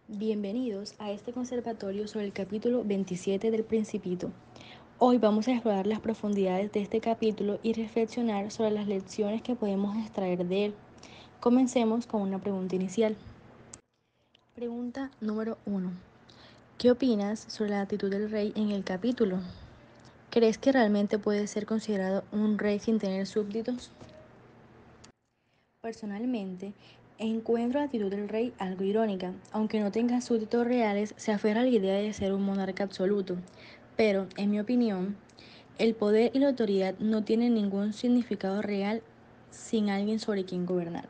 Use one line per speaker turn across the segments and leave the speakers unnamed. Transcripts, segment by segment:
Bienvenidos a este conservatorio sobre el capítulo 27 del Principito. Hoy vamos a explorar las profundidades de este capítulo y reflexionar sobre las lecciones que podemos extraer de él. Comencemos con una pregunta inicial. Pregunta número 1. ¿Qué opinas sobre la actitud del rey en el capítulo? ¿Crees que realmente puede ser considerado un rey sin tener súbditos? Personalmente, encuentro la actitud del rey algo irónica. Aunque no tenga súbditos reales, se aferra a la idea de ser un monarca absoluto. Pero, en mi opinión, el poder y la autoridad no tienen ningún significado real sin alguien sobre quien gobernar.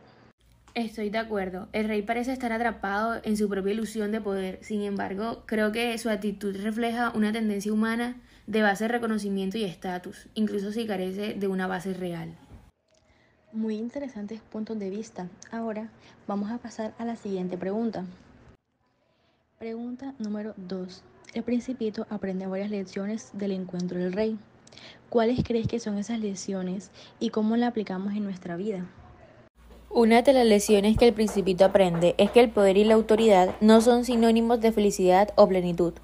Estoy de acuerdo. El rey parece estar atrapado en su propia ilusión de poder. Sin embargo, creo que su actitud refleja una tendencia humana de base de reconocimiento y estatus, incluso si carece de una base real.
Muy interesantes puntos de vista. Ahora vamos a pasar a la siguiente pregunta. Pregunta número 2. El Principito aprende varias lecciones del encuentro del rey. ¿Cuáles crees que son esas lecciones y cómo las aplicamos en nuestra vida?
Una de las lecciones que el Principito aprende es que el poder y la autoridad no son sinónimos de felicidad o plenitud.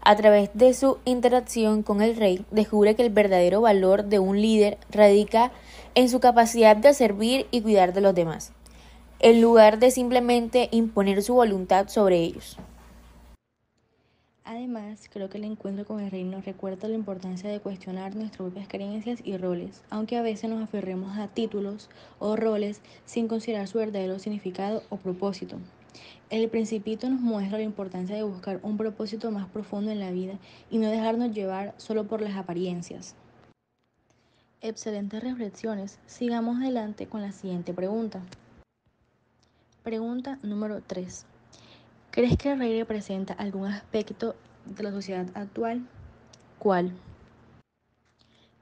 A través de su interacción con el rey, descubre que el verdadero valor de un líder radica en su capacidad de servir y cuidar de los demás, en lugar de simplemente imponer su voluntad sobre ellos.
Además, creo que el encuentro con el rey nos recuerda la importancia de cuestionar nuestras propias creencias y roles, aunque a veces nos aferremos a títulos o roles sin considerar su verdadero significado o propósito. El Principito nos muestra la importancia de buscar un propósito más profundo en la vida y no dejarnos llevar solo por las apariencias. Excelentes reflexiones. Sigamos adelante con la siguiente pregunta. Pregunta número 3. ¿Crees que el rey representa algún aspecto de la sociedad actual? ¿Cuál?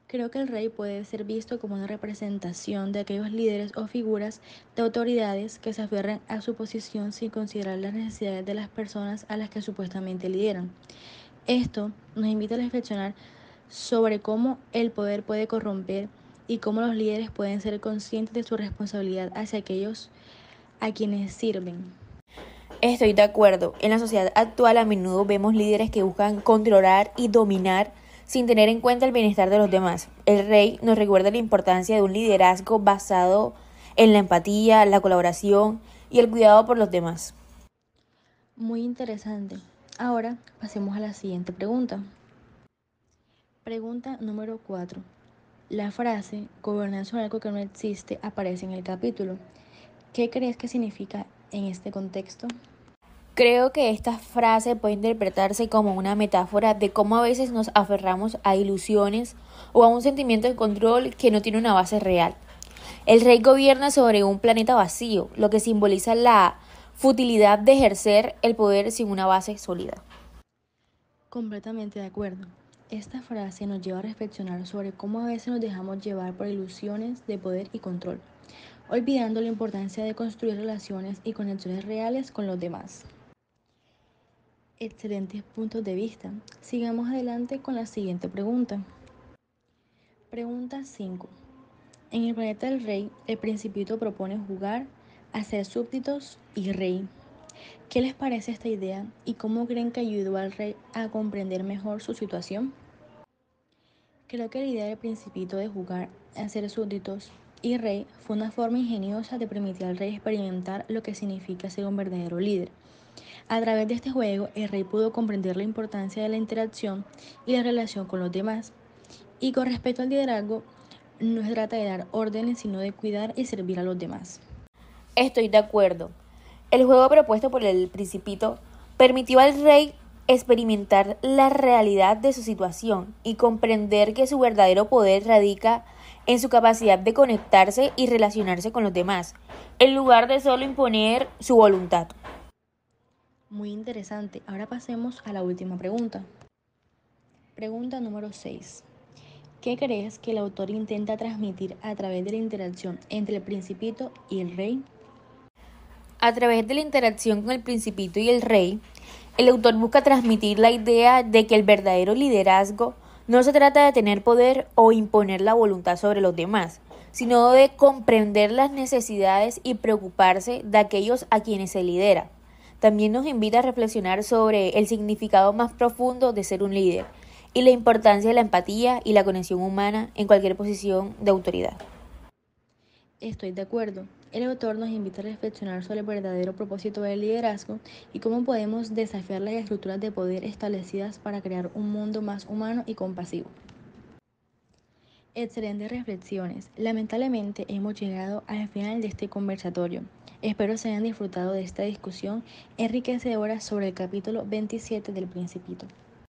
Creo que el rey puede ser visto como una representación de aquellos líderes o figuras de autoridades que se aferran a su posición sin considerar las necesidades de las personas a las que supuestamente lideran. Esto nos invita a reflexionar sobre cómo el poder puede corromper y cómo los líderes pueden ser conscientes de su responsabilidad hacia aquellos a quienes sirven.
Estoy de acuerdo. En la sociedad actual a menudo vemos líderes que buscan controlar y dominar sin tener en cuenta el bienestar de los demás. El rey nos recuerda la importancia de un liderazgo basado en la empatía, la colaboración y el cuidado por los demás.
Muy interesante. Ahora pasemos a la siguiente pregunta. Pregunta número 4. La frase gobernar sobre algo que no existe aparece en el capítulo. ¿Qué crees que significa en este contexto?
Creo que esta frase puede interpretarse como una metáfora de cómo a veces nos aferramos a ilusiones o a un sentimiento de control que no tiene una base real. El rey gobierna sobre un planeta vacío, lo que simboliza la futilidad de ejercer el poder sin una base sólida.
Completamente de acuerdo. Esta frase nos lleva a reflexionar sobre cómo a veces nos dejamos llevar por ilusiones de poder y control, olvidando la importancia de construir relaciones y conexiones reales con los demás. Excelentes puntos de vista. Sigamos adelante con la siguiente pregunta. Pregunta 5. En el planeta del rey, el Principito propone jugar a ser súbditos y rey. ¿Qué les parece esta idea y cómo creen que ayudó al rey a comprender mejor su situación? Creo que la idea del Principito de jugar a ser súbditos y rey fue una forma ingeniosa de permitir al rey experimentar lo que significa ser un verdadero líder. A través de este juego, el rey pudo comprender la importancia de la interacción y la relación con los demás. Y con respecto al liderazgo, no se trata de dar órdenes, sino de cuidar y servir a los demás.
Estoy de acuerdo. El juego propuesto por el Principito permitió al rey experimentar la realidad de su situación y comprender que su verdadero poder radica en su capacidad de conectarse y relacionarse con los demás, en lugar de solo imponer su voluntad.
Muy interesante. Ahora pasemos a la última pregunta. Pregunta número 6. ¿Qué crees que el autor intenta transmitir a través de la interacción entre el Principito y el rey?
A través de la interacción con el Principito y el rey, el autor busca transmitir la idea de que el verdadero liderazgo no se trata de tener poder o imponer la voluntad sobre los demás, sino de comprender las necesidades y preocuparse de aquellos a quienes se lidera, También nos invita a reflexionar sobre el significado más profundo de ser un líder y la importancia de la empatía y la conexión humana en cualquier posición de autoridad.
Estoy de acuerdo. El autor nos invita a reflexionar sobre el verdadero propósito del liderazgo y cómo podemos desafiar las estructuras de poder establecidas para crear un mundo más humano y compasivo. Excelentes reflexiones. Lamentablemente hemos llegado al final de este conversatorio. Espero se hayan disfrutado de esta discusión enriquecedora sobre el capítulo 27 del Principito.